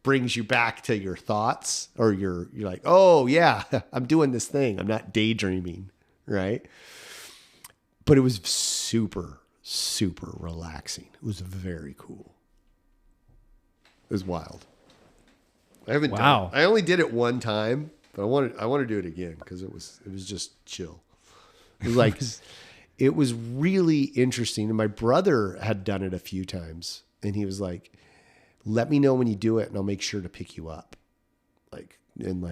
brings you back to your thoughts, or you're like, oh yeah, I'm doing this thing. I'm not daydreaming. Right. But it was super, super relaxing. It was very cool. It was wild. I haven't done it. I only did it one time, but I want to do it again because it was just chill. It was like, it was really interesting. And my brother had done it a few times, and he was like, let me know when you do it and I'll make sure to pick you up. And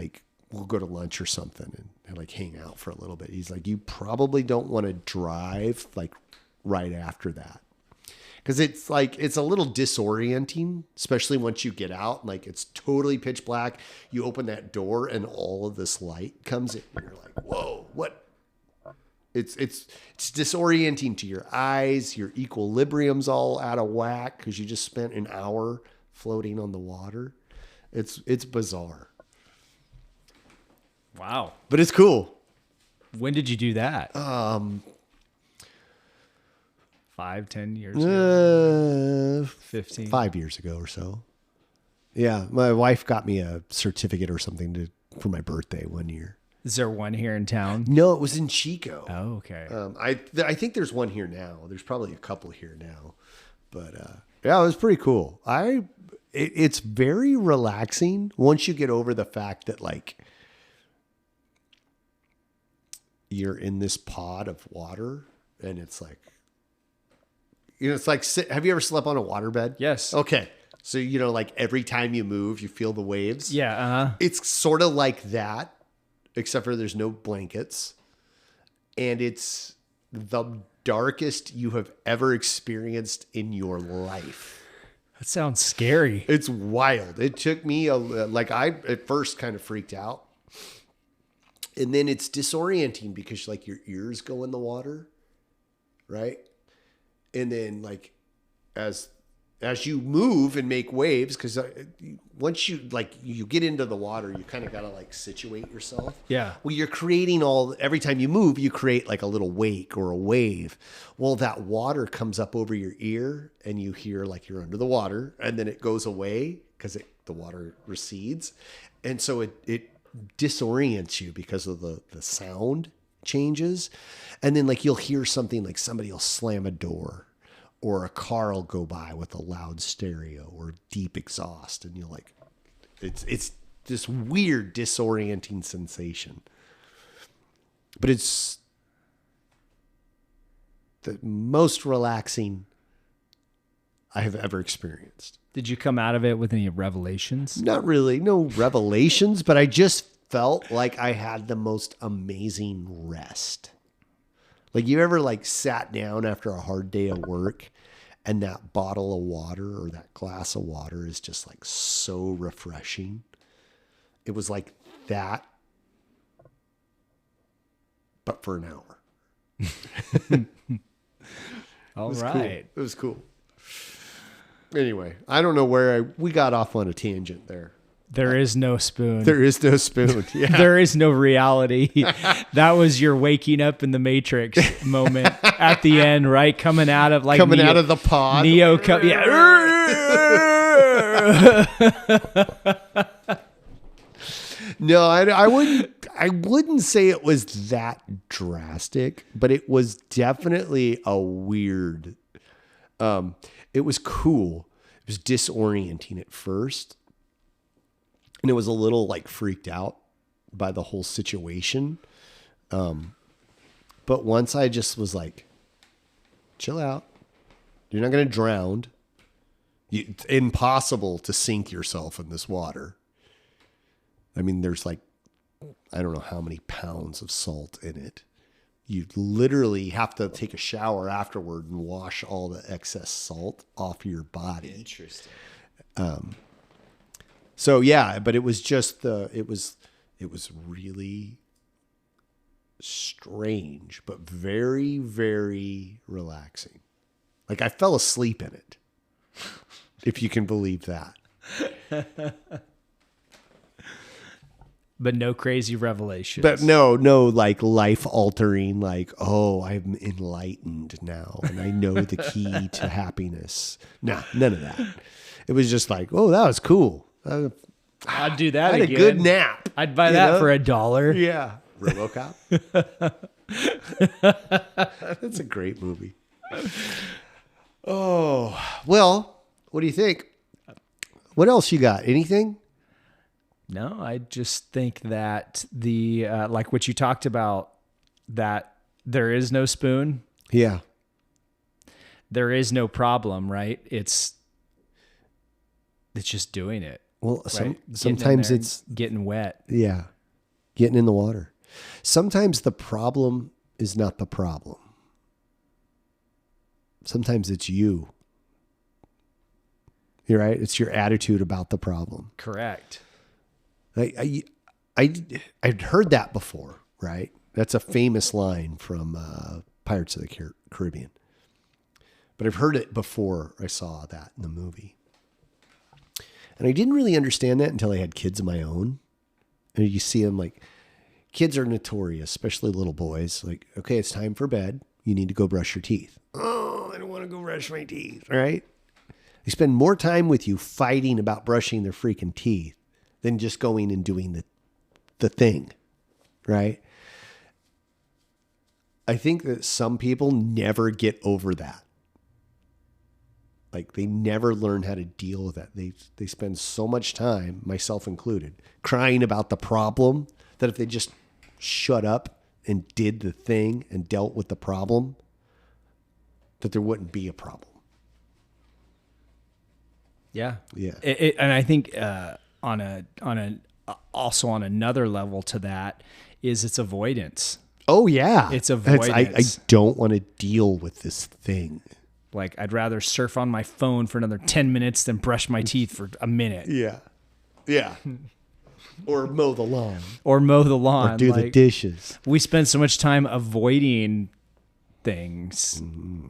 we'll go to lunch or something and like hang out for a little bit. He's like, you probably don't want to drive like right after that. Cause it's a little disorienting, especially once you get out, like it's totally pitch black. You open that door and all of this light comes in and you're like, whoa, what? It's disorienting to your eyes. Your equilibrium's all out of whack because you just spent an hour floating on the water. It's bizarre. Wow. But it's cool. When did you do that? 5-10 years ago? 15? 5 years ago or so. Yeah. My wife got me a certificate or something for my birthday one year. Is there one here in town? No, it was in Chico. Oh, okay. I think there's one here now. There's probably a couple here now. But yeah, it was pretty cool. It's very relaxing once you get over the fact that like you're in this pod of water and it's like, it's like, have you ever slept on a waterbed? Yes. Okay. So, like every time you move, you feel the waves. Yeah. Uh-huh. It's sort of like that, except for there's no blankets. And it's the darkest you have ever experienced in your life. That sounds scary. It's wild. It took me I at first kind of freaked out. And then it's disorienting because like your ears go in the water, right? And then like as you move and make waves, because once you get into the water, you kind of got to like situate yourself. Yeah. Well, you're creating every time you move, you create like a little wake or a wave. Well, that water comes up over your ear and you hear like you're under the water, and then it goes away because the water recedes. And so it disorients you because of the sound changes. And then like you'll hear something like somebody will slam a door, or a car will go by with a loud stereo or deep exhaust. And you're like, it's this weird disorienting sensation, but it's the most relaxing I have ever experienced. Did you come out of it with any revelations? Not really, no revelations, but I just felt like I had the most amazing rest. Like you ever like sat down after a hard day of work and that bottle of water or that glass of water is just like so refreshing. It was like that, but for an hour. All right. Cool. It was cool. Anyway, I don't know where we got off on a tangent there. There is no spoon. There is no spoon. Yeah. There is no reality. That was your waking up in the Matrix moment at the end, right? Coming out of the pod. Neo. No, I wouldn't say it was that drastic, but it was definitely a weird. It was cool. It was disorienting at first. And it was a little like freaked out by the whole situation. But once I just was like, chill out. You're not going to drown. It's impossible to sink yourself in this water. I mean, there's like, I don't know how many pounds of salt in it. You literally have to take a shower afterward and wash all the excess salt off your body. Interesting. So yeah, but it was just it was really strange, but very, very relaxing. Like I fell asleep in it, if you can believe that. But no crazy revelations. But no, like life altering, like, oh, I'm enlightened now and I know the key to happiness. Nah, none of that. It was just like, oh, that was cool. I'd do that I had again. a good nap. I'd buy that for $1. Yeah. RoboCop. That's a great movie. Oh, well, what do you think? What else you got? Anything? No, I just think that the like what you talked about, that there is no spoon. Yeah. There is no problem, right? It's just doing it. Well, right? sometimes it's getting wet. Yeah. Getting in the water. Sometimes the problem is not the problem. Sometimes it's you. You're right. It's your attitude about the problem. Correct. I'd heard that before, right? That's a famous line from Pirates of the Caribbean. But I've heard it before I saw that in the movie. And I didn't really understand that until I had kids of my own. And you see them like, kids are notorious, especially little boys. Like, okay, it's time for bed. You need to go brush your teeth. Oh, I don't want to go brush my teeth, right? They spend more time with you fighting about brushing their freaking teeth than just going and doing the thing, right? I think that some people never get over that. Like they never learn how to deal with that. They spend so much time, myself included, crying about the problem that if they just shut up and did the thing and dealt with the problem, that there wouldn't be a problem. Yeah. Yeah. And I think also on another level to that is it's avoidance. Oh yeah. It's avoidance. I don't want to deal with this thing. Like I'd rather surf on my phone for another 10 minutes than brush my teeth for a minute. Yeah. Yeah. Or mow the lawn. Or mow the lawn. Or do the dishes. We spend so much time avoiding things. Mm-hmm.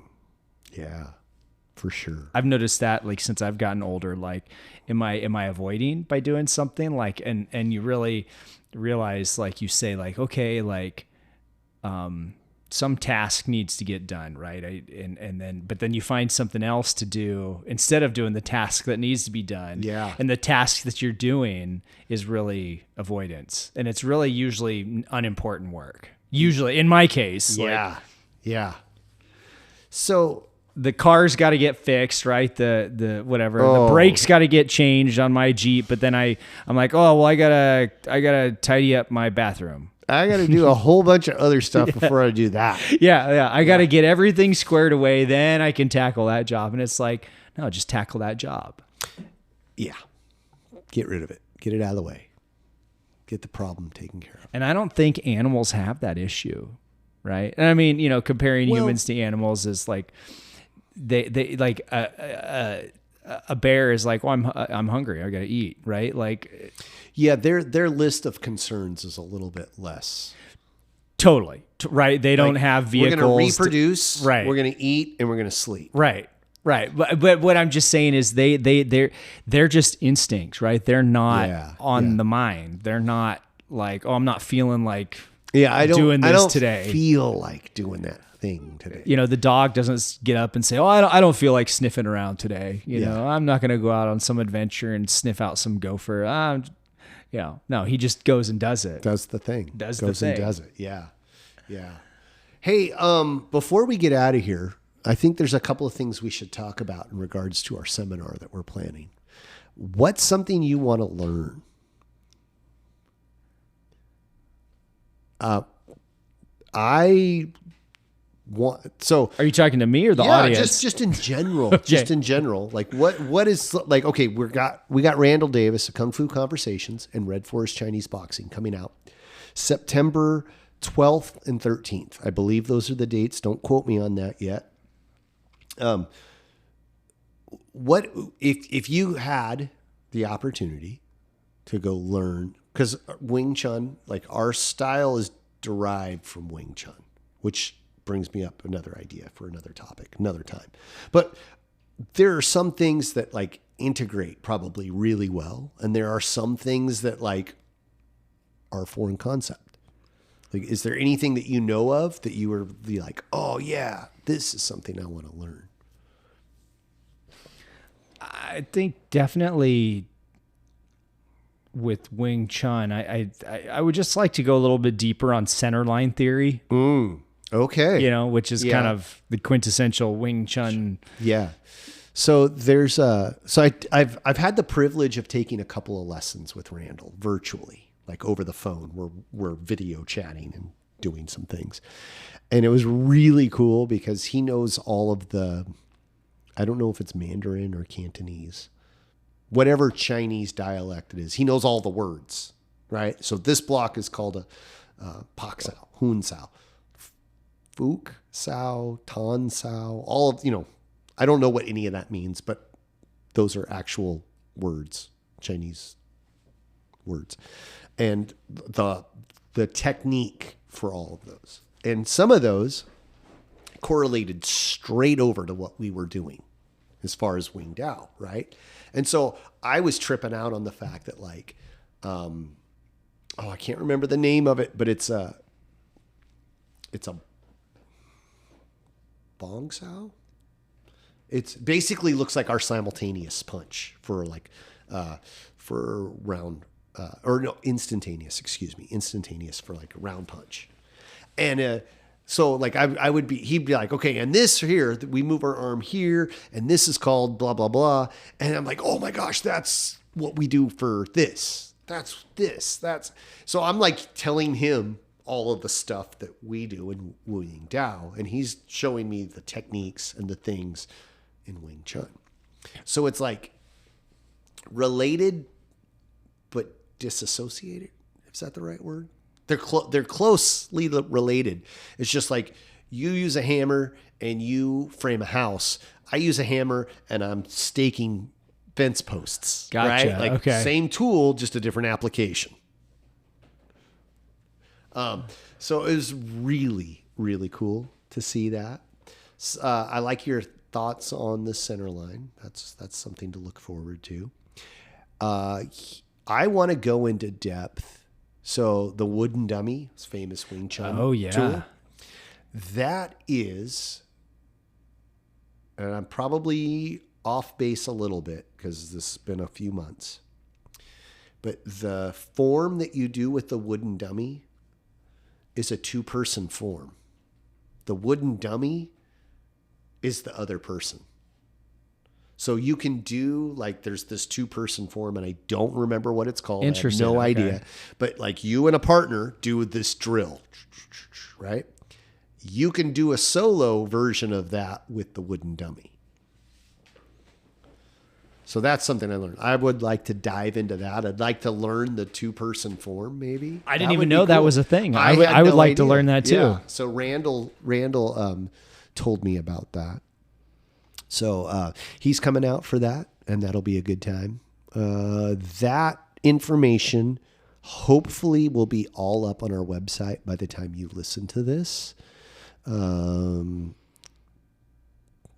Yeah, for sure. I've noticed that like since I've gotten older, like am I avoiding by doing something like, and you really realize like you say like, okay, like, some task needs to get done. Right. But then you find something else to do instead of doing the task that needs to be done. Yeah. And the task that you're doing is really avoidance. And it's really usually unimportant work. Usually in my case. Yeah. Like, yeah. So the car's got to get fixed, right? The whatever, Oh. the brakes got to get changed on my Jeep. But then I'm like, oh, well, I gotta tidy up my bathroom. I got to do a whole bunch of other stuff before I do that. Yeah. I got to get everything squared away. Then I can tackle that job. And it's like, no, just tackle that job. Yeah. Get rid of it. Get it out of the way. Get the problem taken care of. And I don't think animals have that issue, right? And I mean, comparing humans to animals is like, they like a bear is like, well, I'm hungry. I got to eat, right? Like, yeah, their list of concerns is a little bit less. Totally. Right. They don't have vehicles. We're going to reproduce. Right. We're going to eat and we're going to sleep. Right. But what I'm just saying is they're just instincts, right? They're not on the mind. They're not like, oh, I'm not feeling like I don't today. Feel like doing that thing today. The dog doesn't get up and say, oh, I don't feel like sniffing around today. I'm not going to go out on some adventure and sniff out some gopher. No, he just goes and does it. Does the thing. And does it. Yeah. Yeah. Hey, before we get out of here, I think there's a couple of things we should talk about in regards to our seminar that we're planning. What's something you want to learn? Are you talking to me or the audience? just in general. Okay. Just in general. Like what is like, okay, we got Randall Davis of Kung Fu Conversations and Red Forest Chinese Boxing coming out September 12th and 13th. I believe those are the dates. Don't quote me on that yet. What if you had the opportunity to go learn, because Wing Chun, like our style is derived from Wing Chun, which brings me up another idea for another topic, another time. But there are some things that like integrate probably really well. And there are some things that like our foreign concept? Like, is there anything that you know of that you were be like, oh yeah, this is something I want to learn? I think definitely with Wing Chun, I would just like to go a little bit deeper on center line theory. Okay. You know, which is kind of the quintessential Wing Chun. Yeah. So there's I've had the privilege of taking a couple of lessons with Randall virtually, like over the phone. We're video chatting and doing some things. And it was really cool because he knows all of I don't know if it's Mandarin or Cantonese, whatever Chinese dialect it is. He knows all the words, right? So this block is called a Pak Sao, Hun Sao, Fuk Sao, Tan Sao, all of, I don't know what any of that means, but those are actual words, Chinese words. And the technique for all of those. And some of those correlated straight over to what we were doing as far as Wing Dao, right? And so I was tripping out on the fact that I can't remember the name of it, but it's a Bong Sao. It's basically looks like our simultaneous punch for round, instantaneous, instantaneous for like a round punch. And, so like he'd be like, okay, and this here, we move our arm here, and this is called blah, blah, blah. And I'm like, oh my gosh, that's what we do for this. That's this. So I'm like telling him all of the stuff that we do in Wing Dao, and he's showing me the techniques and the things in Wing Chun. So it's like related, but disassociated. Is that the right word? They're closely related. It's just like you use a hammer and you frame a house. I use a hammer and I'm staking fence posts. Gotcha. Right? Like okay. Same tool, just a different application. So it was really, really cool to see that. I like your thoughts on the center line. That's something to look forward to. I want to go into depth. So the wooden dummy is famous Wing Chun tool. That is, and I'm probably off base a little bit because this has been a few months, but the form that you do with the wooden dummy is a 2-person form. The wooden dummy is the other person. So you can do there's this 2-person form, and I don't remember what it's called. Interesting. I have no idea. But like you and a partner do this drill, right? You can do a solo version of that with the wooden dummy. So that's something I learned. I would like to dive into that. I'd like to learn the 2-person form, maybe. I didn't even know that was a thing. I would like to learn that too. Yeah. So Randall told me about that. So he's coming out for that, and that'll be a good time. That information hopefully will be all up on our website by the time you listen to this.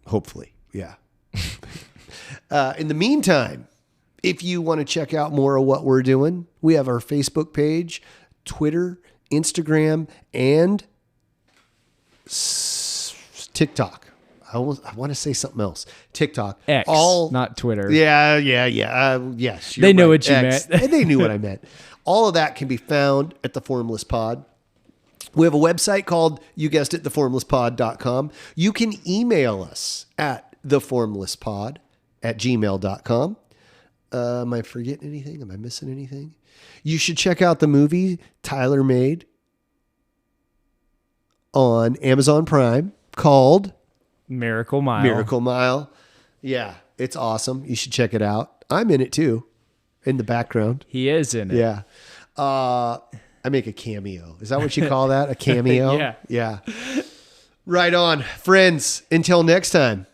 Hopefully, yeah. In the meantime, if you want to check out more of what we're doing, we have our Facebook page, Twitter, Instagram, and TikTok. I want to say something else. TikTok. X, not Twitter. Yeah. Yes. They know what you X. meant. They knew what I meant. All of that can be found at the Formless Pod. We have a website called, you guessed it, theformlesspod.com. You can email us at theformlesspod@gmail.com. Am I forgetting anything? Am I missing anything? You should check out the movie Tyler made on Amazon Prime called Miracle Mile. Miracle Mile. Yeah, it's awesome. You should check it out. I'm in it too, in the background. He is in it. Yeah. I make a cameo. Is that what you call that? A cameo? Yeah. Yeah. Right on. Friends, until next time.